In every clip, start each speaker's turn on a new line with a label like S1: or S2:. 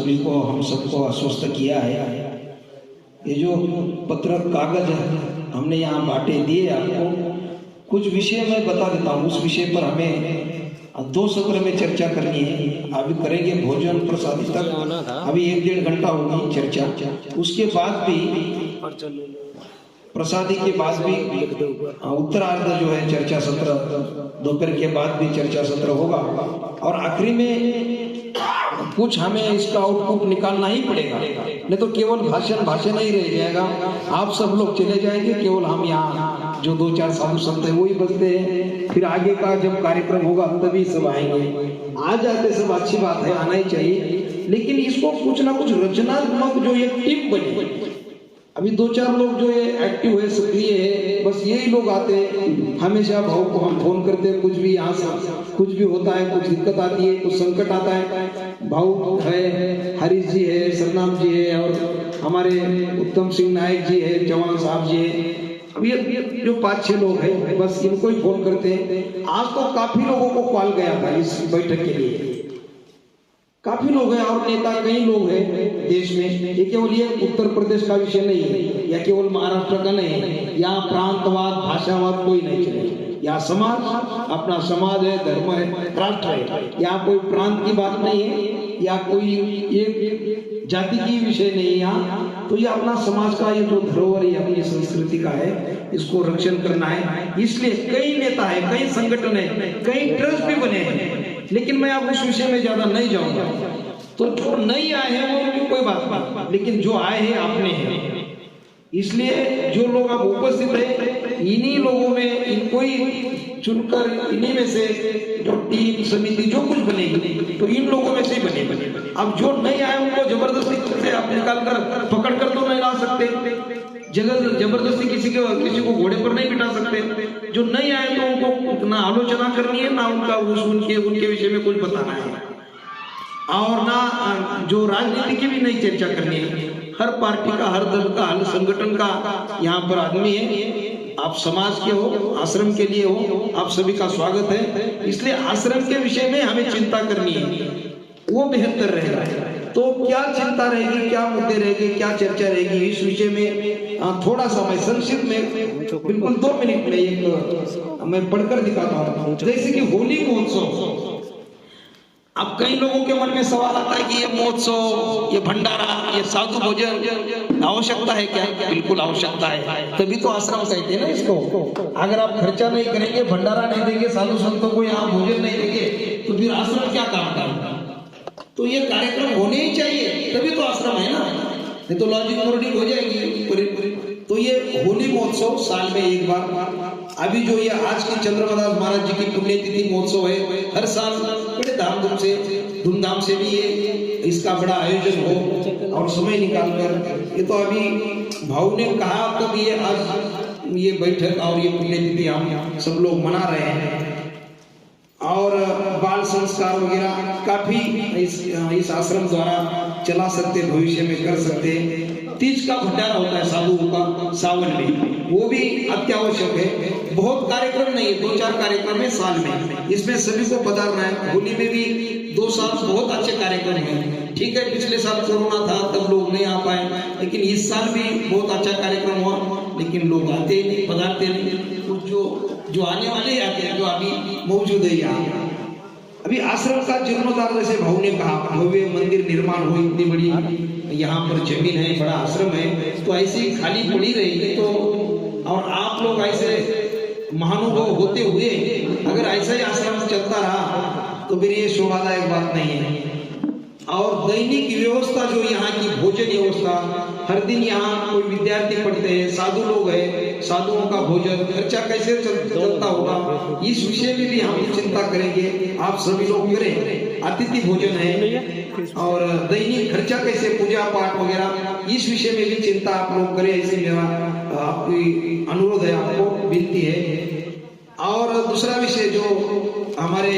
S1: सभी को, हम सबको आश्वस्त किया है। ये जो पत्र कागज हमने यहाँ बांटे दिए आपको, कुछ विषय मैं बता देता हूँ। उस विषय पर हमें 2 सत्र में चर्चा करनी है। अभी करेंगे भोजन प्रसाद तक, अभी 1-1.5 घंटा होगी चर्चा। उसके बाद भी प्रसादी के बाद भी उत्तरार्ध जो है चर्चा सत्र, दोपहर के बाद भी चर्चा सत्र होगा। और आखिरी में कुछ हमें इसका आउटपुट निकालना ही पड़ेगा, नहीं तो केवल भाषण ही रह जाएगा। आप सब लोग चले जाएंगे, केवल हम यहाँ जो 2-4 साधु संत है वही बचते हैं। फिर आगे का जब कार्यक्रम होगा तभी सब आएंगे। आ जाते सब अच्छी बात है, आना ही चाहिए, लेकिन इसको कुछ ना कुछ रचनात्मक जो एक टीम बने। अभी 2-4 लोग जो है एक्टिव है, सक्रिय है, बस यही लोग आते हैं। हमेशा भाव को हम फोन करते हैं, कुछ भी यहाँ से कुछ भी होता है, कुछ दिक्कत आती है, कुछ संकट आता है। भाव है, हरीश जी है, सरनाम जी है, और हमारे उत्तम सिंह नायक जी है, चौहान साहब जी है। अब ये जो 5-6 लोग हैं, बस इनको ही फोन करते हैं। आज तो काफी लोगों को कॉल गया था इस बैठक के लिए, काफी लोग हैं, और नेता कई लोग हैं देश में। ये केवल ये उत्तर प्रदेश का विषय नहीं है, या केवल महाराष्ट्र का नहीं है। यहाँ प्रांतवाद, भाषावाद कोई नहीं चलेगा। यहाँ समाज, अपना समाज है, धर्म है, राष्ट्र है। यहाँ कोई प्रांत की बात नहीं है, या कोई एक जाति की विषय नहीं है यहाँ। तो ये अपना समाज का ये जो धरोहर है, अपनी संस्कृति का है, इसको रक्षण करना है। इसलिए कई नेता है, कई संगठन है, कई ट्रस्ट भी बने हैं, लेकिन मैं अब उस विषय में ज्यादा नहीं जाऊंगा। तो जो नहीं आए हैं वो उनकी कोई बात नहीं, लेकिन जो आए हैं अपने हैं। इसलिए जो लोग अब उपस्थित है, इन्हीं लोगों में इनको ही चुनकर, इन्हीं में से जो टीम समिति जो कुछ बनेगी, तो इन लोगों में से ही बने। अब जो नहीं आए उनको जबरदस्ती से आप निकाल कर पकड़ कर तो नहीं ला सकते, जबरदस्ती किसी को घोड़े पर नहीं बिठा सकते। जो नहीं आए तो उनको ना आलोचना करनी है, ना उनका उनके विषय में कुछ बताना है, और ना जो राजनीति की भी नहीं चर्चा करनी है। हर पार्टी का, हर दल का, हर संगठन का यहाँ पर आदमी है। आप समाज के हो, आश्रम के लिए हो, आप सभी का स्वागत है। इसलिए आश्रम के विषय में हमें चिंता करनी है, वो बेहतर रहेगा। तो क्या चिंता रहेगी, क्या मुद्दे रहेंगे, क्या चर्चा रहेगी, इस विषय में थोड़ा सा मैं संक्षिप्त में बिल्कुल 2 मिनट में एक मैं पढ़कर दिखाता हूँ। जैसे कि होली महोत्सव, अब कई लोगों के मन में सवाल आता है कि ये महोत्सव, ये भंडारा, ये साधु भोजन आवश्यकता है क्या? बिल्कुल आवश्यकता है, तभी तो आश्रम कहते हैं ना इसको। अगर आप खर्चा नहीं करेंगे, भंडारा नहीं देंगे, साधु संतों को यहाँ भोजन नहीं देंगे, तो फिर आश्रम क्या काम करेगा? तो ये कार्यक्रम होने ही चाहिए, तभी तो आश्रम है ना, नहीं तो लॉजिक मोर्डिंग हो जाएगी। तो ये होली महोत्सव साल में एक बार, अभी जो ये आज की चंद्रमदास महाराज जी की पुण्यतिथि महोत्सव है, हर साल बड़े धूमधाम से भी ये इसका बड़ा आयोजन हो और समय निकालकर। ये तो अभी भाऊ ने कहा, तो ये आज ये बैठक और ये पुण्यतिथि हम सब लोग मना रहे हैं, और बाल संस्कार वगैरह काफी इस आश्रम द्वारा चला सकते, भविष्य में कर सकते। तीज का भंडारा होता है साधुओं का सावन में, वो भी अत्यावश्यक है। बहुत कार्यक्रम नहीं है, 2-4 कार्यक्रम है साल में, इसमें सभी को पधारना है। होली में भी 2 साल बहुत अच्छे कार्यक्रम है। ठीक है, पिछले साल कोरोना था तब लोग नहीं आ पाए, लेकिन इस साल भी बहुत अच्छा कार्यक्रम हुआ, लेकिन लोग आते नहीं, पधारते नहीं। कुछ जो आने वाले आते हैं, जो अभी मौजूद है यहाँ। अभी आश्रम का जीर्णोद्धार, जैसे भाऊ ने कहा, भव्य मंदिर निर्माण हो, इतनी बड़ी यहाँ पर जमीन है, बड़ा आश्रम है, तो ऐसी खाली पड़ी रहेगी तो, और आप लोग ऐसे महानुभव होते हुए अगर ऐसा ही आश्रम चलता रहा तो फिर ये शोभादायक बात नहीं है। और दैनिक व्यवस्था जो यहाँ की भोजन व्यवस्था, हर दिन यहाँ कोई विद्यार्थी पढ़ते हैं, साधु लोग हैं, साधुओं का भोजन खर्चा कैसे चलता होगा, इस विषय में भी हम चिंता करेंगे। आप सभी लोग करें, अतिथि भोजन है, और दैनिक खर्चा कैसे, पूजा पाठ वगैरह, इस विषय में भी चिंता आप लोग करें, ऐसे मेरा आपकी अनुरोध है, आपको विनती है। और दूसरा विषय जो हमारे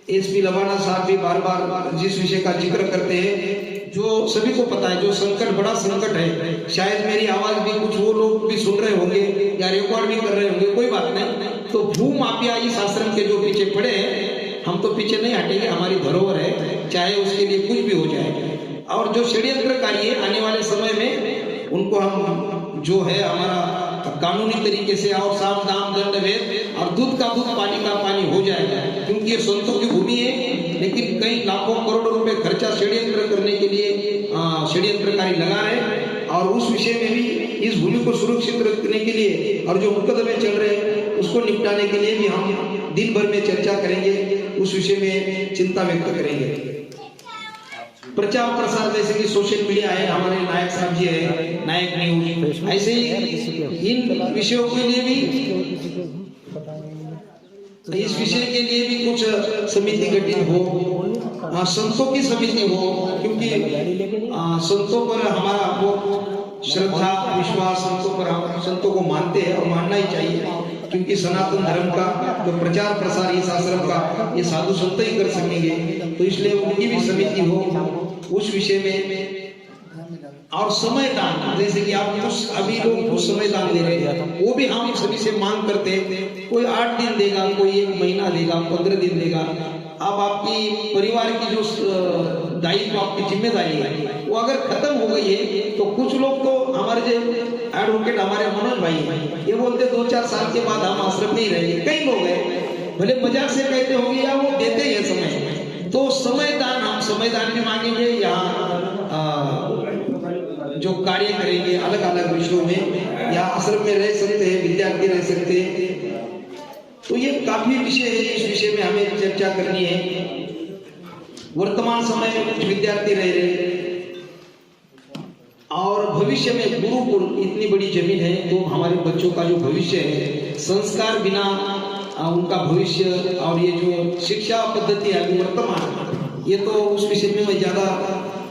S1: एसपी लवाना साहब भी बार बार जिस विषय का जिक्र करते हैं, जो सभी को पता है, जो संकट, बड़ा संकट है, शायद मेरी आवाज भी कुछ वो लोग भी सुन रहे होंगे या रिकॉर्ड भी कर रहे होंगे, कोई बात नहीं। तो भू माफिया इस आश्रम के जो पीछे पड़े हैं, हम तो पीछे नहीं हटेंगे, हमारी धरोहर है, चाहे उसके लिए कुछ भी हो जाए। और जो षड्यंत्रकारी है आने वाले समय में उनको हम जो है हमारा कानूनी तरीके से और साम दाम दंड भेद और दूध का दूध पानी का पानी हो जाएगा, क्योंकि ये संतों की भूमि है। लेकिन कई लाखों करोड़ों रुपए खर्चा षड्यंत्र करने के लिए षड्यंत्रकारी लगा रहे, और उस विषय में भी इस भूमि को सुरक्षित रखने के लिए और जो मुकदमे चल रहे हैं उसको निपटाने के लिए भी हम दिन भर में चर्चा करेंगे, उस विषय में चिंता व्यक्त करेंगे। प्रचार प्रसार जैसे कि सोशल मीडिया है, हमारे नायक साहब जी है, नायक न्यूज, ऐसे ही इन विषयों के लिए भी, इस विषय के लिए भी कुछ समिति गठित हो, संतों की समिति हो, क्योंकि संतों पर हमारा वो श्रद्धा विश्वास, संतों पर हम संतों को मानते हैं और मानना ही चाहिए, क्योंकि सनातन धर्म का जो प्रचार प्रसार इस आश्रम का ये साधु संत ही कर सकेंगे, तो इसलिए उनकी भी समिति हो उस विषय में। और समय दान, जैसे कि आप अभी लोग कुछ समय दान दे रहे हैं, वो भी हम सभी से मांग करते हैं। कोई 8 दिन देगा, कोई 1 महीना देगा, 15 दिन देगा। अब आपकी परिवार की जो दायित्व, आपकी जिम्मेदारी है, वो अगर खत्म हो गई है तो कुछ लोग तो हमारे जो एडवोकेट हमारे मनोज भाई हैं, ये बोलते 2-4 साल के बाद हम आश्रम में ही रहेंगे। कई लोग हैं, भले मजाक से कहते होंगे या वो देते हैं समय, तो समय दान हम समय दान भी मांगेंगे। यहाँ जो कार्य करेंगे अलग अलग विषयों में, या आश्रम में रह सकते हैं, विद्यार्थी रह सकते हैं, तो ये काफी विषय है, इस विषय में हमें चर्चा करनी है। वर्तमान समय में कुछ विद्यार्थी रह रहे और भविष्य में गुरुकुल इतनी बड़ी जमीन है, तो हमारे बच्चों का जो भविष्य है, संस्कार बिना उनका भविष्य, और ये जो शिक्षा पद्धति है वर्तमान, ये तो उस विषय में मैं ज्यादा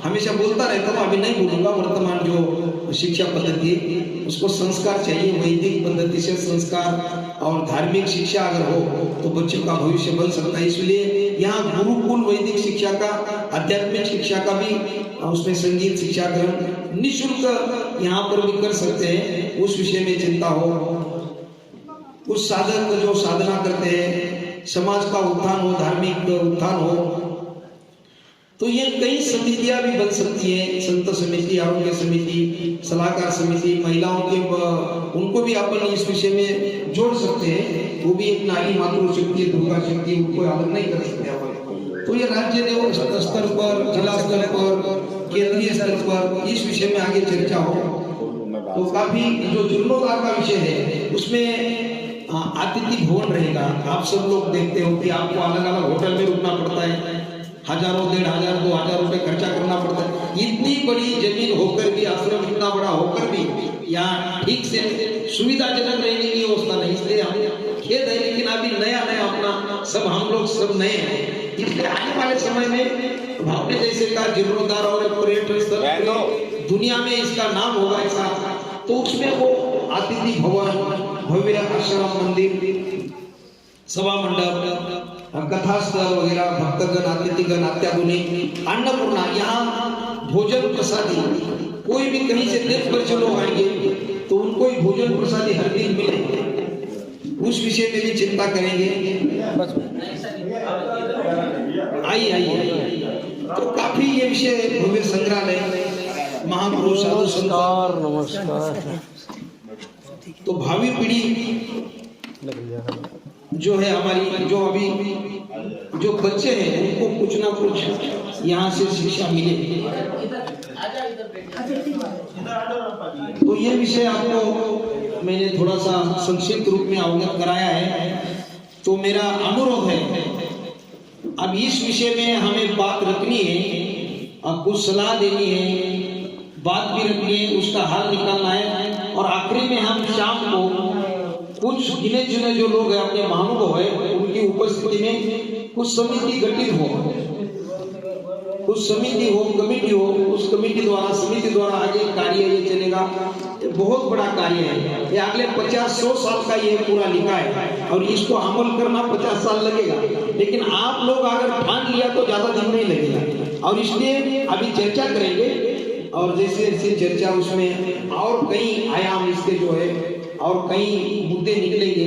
S1: हमेशा बोलता रहता हूँ, अभी नहीं बोलूंगा। वर्तमान जो शिक्षा पद्धति उसको संस्कार चाहिए, वैदिक पद्धति से संस्कार और धार्मिक शिक्षा अगर हो तो बच्चों का भविष्य बन सकता है। इसलिए यहाँ गुरुकुल वैदिक शिक्षा का, आध्यात्मिक शिक्षा का भी, उसमें संगीत शिक्षा ग्रहण निःशुल्क यहाँ पर भी कर सकते हैं, उस विषय में चिंता हो। उस साधक जो साधना करते हैं, समाज का उत्थान हो, धार्मिक उत्थान हो, तो ये कई समितियां भी बन सकती हैं, संत समिति, आरोग्य समिति, सलाहकार समिति, महिलाओं के उनको भी अपन इस विषय में जोड़ सकते हैं। वो भी एक नारी मातृशक्ति, दुर्गा शक्ति, उनको अलग नहीं कर सकते अपन। तो ये राज्य स्तर पर, जिला स्तर पर, केंद्रीय स्तर पर इस विषय में आगे चर्चा हो। तो काफी जो जीर्णोद्धार का विषय है उसमें अतिथि भवन रहेगा। आप सब लोग देखते हो कि आपको अलग अलग होटल में रुकना पड़ता है, हजारों, 1500, 2000 रुपए खर्चा करना पड़ता है। इतनी बड़ी जमीन होकर भी, आश्रम इतना बड़ा होकर भी यहाँ ठीक से सुविधाजनक रहने की व्यवस्था नहीं, इसलिए हम खेद है। लेकिन अभी नया नया अपना सब, हम लोग सब नए हैं, इसलिए आने वाले समय में भावने जैसे का जीर्णोद्धार और पर्यटन स्थल दुनिया में इसका नाम होगा ऐसा, तो उसमें वो अतिथि भवन, भव्य आश्रम, मंदिर, सभा मंडप, कथा स्थल वगैरह, भक्तगण, अतिथिगण, अत्याधुनिक अन्नपूर्णा, यहाँ भोजन प्रसादी, कोई भी कहीं से देश भर से लोग आएंगे तो उनको ही भोजन प्रसादी हर दिन मिले, उस विषय में भी चिंता करेंगे। आइए तो काफी ये विषय, भव्य संग्रहालय, महापुरुष साधु संत, नमस्कार। तो भावी पीढ़ी जो है हमारी, जो अभी जो बच्चे हैं, उनको कुछ ना कुछ यहाँ से शिक्षा मिले। तो ये विषय आपको मैंने थोड़ा सा संक्षिप्त रूप में अवगत कराया है। तो मेरा अनुरोध है, अब इस विषय में हमें बात रखनी है, अब कुछ सलाह देनी है, बात भी रखनी है, उसका हल निकालना है, और आखिरी में हम शाम को कुछ गिने चुने जो लोग हैं, अपने महानुभाव है, उनकी उपस्थिति में कुछ समिति गठित हो, कुछ समिति हो, कमेटी हो, उस कमेटी द्वारा, समिति द्वारा आगे कार्य ये चलेगा। ये बहुत बड़ा कार्य है, ये अगले 50-100 साल का ये पूरा लिखा है, और इसको अमल करना 50 साल लगेगा। लेकिन आप लोग अगर ठान लिया तो ज्यादा दिन नहीं लगेगा, और इसलिए अभी चर्चा करेंगे, और जैसे जैसे चर्चा उसमें और कई आयाम इसके जो है और कई मुद्दे निकलेंगे,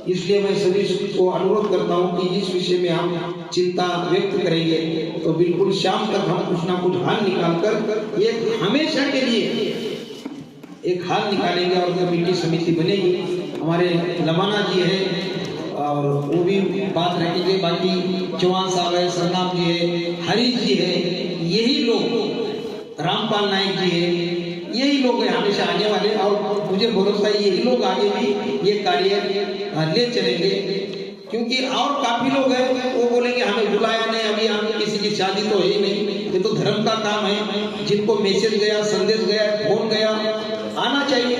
S1: इसलिए मैं सभी को अनुरोध करता हूं कि इस विषय में हम चिंता व्यक्त करेंगे तो बिल्कुल शाम तक हम कुछ ना कुछ हल निकालकर एक हमेशा के लिए एक हल निकालेंगे और कमेटी समिति बनेगी। हमारे लमाना जी है और वो भी बात रखेंगे, बाकी चौहान साहब है, संग्राम जी है, हरीश जी है, यही लोग, रामपाल नायक जी है, यही लोग हैं हमेशा आने वाले और मुझे भरोसा है यही लोग आगे भी ये कार्य ले चलेंगे। क्योंकि और काफी लोग हैं वो बोलेंगे हमें बुलाया नहीं, अभी हम किसी की शादी तो है ही नहीं, ये तो धर्म का काम है। जिनको मैसेज गया, संदेश गया, फोन गया, आना चाहिए।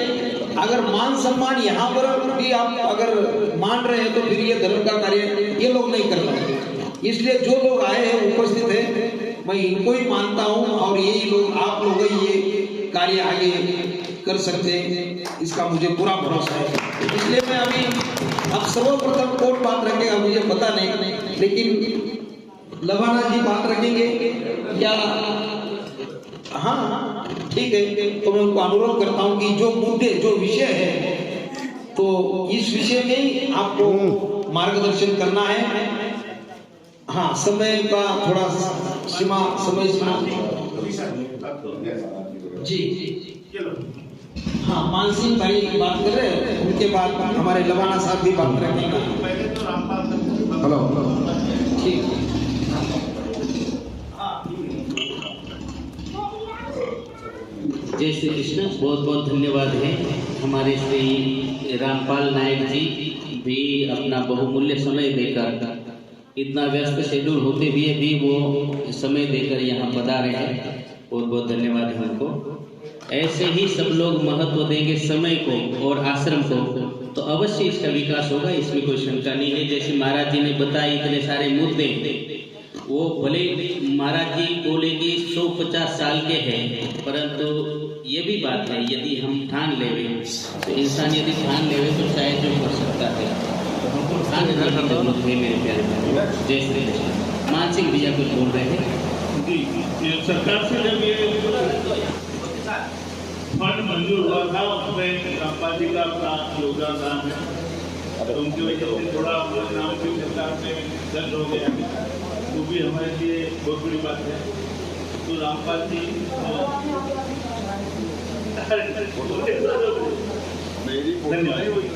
S1: अगर मान सम्मान यहाँ पर भी आप अगर मान रहे हैं तो फिर ये धर्म का कार्य ये लोग नहीं कर पाते। इसलिए जो लोग आए हैं उपस्थित है मैं इनको ही मानता हूँ और यही लोग आप लोग ही ये कार्य आगे कर सकते हैं, इसका मुझे पूरा भरोसा है। इसलिए मैं अभी अब सर्वप्रथम कौन बात रखेगा मुझे पता नहीं, लेकिन लवाना जी बात रखेंगे या हाँ ठीक है। तो मैं उनको अनुरोध करता हूँ कि जो मुद्दे जो विषय है तो इस विषय में ही आपको मार्गदर्शन करना है। हाँ, समय का थोड़ा सीमा, समय सीमा जी। हाँ, मानसिंह भाई बात कर रहे हैं, उनके बाद हमारे लवाना साहब भी बात रखेंगे। हेलो, ठीक।
S2: जय श्री कृष्ण। बहुत बहुत धन्यवाद है। हमारे श्री रामपाल नायक जी भी अपना बहुमूल्य समय देकर, इतना व्यस्त शेड्यूल होते हुए भी वो समय देकर यहाँ पधारे हैं। बहुत बहुत धन्यवाद है उनको। ऐसे ही सब लोग महत्व देंगे समय को और आश्रम को तो अवश्य इसका विकास होगा, इसमें कोई शंका नहीं है। जैसे महाराज जी ने बताया इतने सारे मुद्दे, वो भले महाराज जी बोले कि 150 साल के हैं, परंतु ये भी बात है यदि हम ठान लेवे तो इंसान यदि ठान लेवे तो शायद जो कर सकता है, तो हमको ठान लेने की जरूरत है मेरे प्यारे भाई। जय श्री कृष्ण। मानसिंह भैया कुछ बोल रहे हैं
S3: जी। सरकार से जब ये फंड मंजूर हुआ था उसमें रामपाल जी का अपना योगदान है, तो उनकी वजह से थोड़ा नाम भी सरकार में दर्ज हो गया, तो भी हमारे लिए बहुत बड़ी बात है। तो रामपाल जी धन्यवाद।